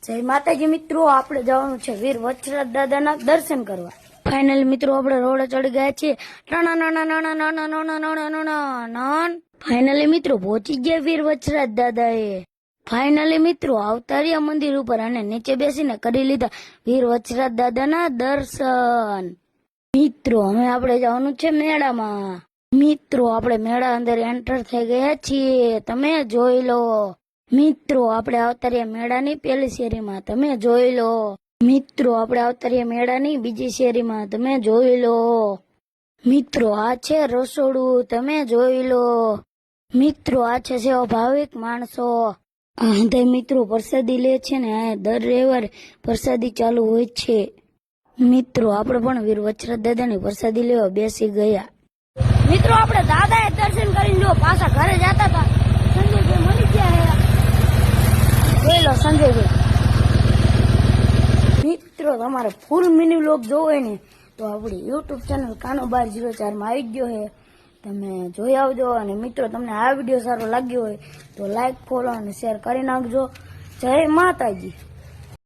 જય માતાજી મિત્રો, આપણે જવાનું છે વીર વચરાજ દાદાના દર્શન કરવા। ફાઇનલ મિત્રો આપણે રોડ ચડી ગયા છીએ। ફાઇનલી મિત્રો પહોંચી ગયા વીર વચરાજ દાદાએ। ફાઇનલી મિત્રો અવતારિયા મંદિર ઉપર અને નીચે બેસીને કરી લીધા વીર વચરાજ દાદાના દર્શન। મિત્રો હવે આપણે જવાનું છે મેળામાં। મિત્રો આપણે મેળા અંદર એન્ટર થઈ ગયા છીએ, તમે જોઈ લો। મિત્રો આપણે અવતારિયા મેળાની પહેલી શેરીમાં, તમે જોઈ લો। મિત્રો આપણે અવતારિયા મેળાની બીજી શેરીમાં, તમે જોઈ લો। મિત્રો આ છે રસોડું, તમે જોઈ લો। મિત્રો આ છે સેવા ભાવિક માણસો। આ મિત્રો પ્રસાદી લે છે ને આ દર રવિવારે પ્રસાદી ચાલુ હોય છે। મિત્રો આપણે પણ વીર વચરાજ દાદાની પ્રસાદી લેવા બેસી ગયા। મિત્રો આપણે દાદાએ દર્શન કરીને જો પાછા ઘરે જતા હતા। સંજયભાઈ મળી ગયા જોઈ લો સંજયભાઈ। મિત્રો તમારે ફૂલ મિની વ્લોગ જોવો હોય ને તો આપણી યુટ્યુબ ચેનલ કાનો1204 માં આવી ગયો છે, તમે જોઈ આવજો। અને મિત્રો તમને આ વિડીયો સારો લાગ્યો હોય તો લાઈક, ફોલો અને શેર કરી નાખજો। જય માતાજી।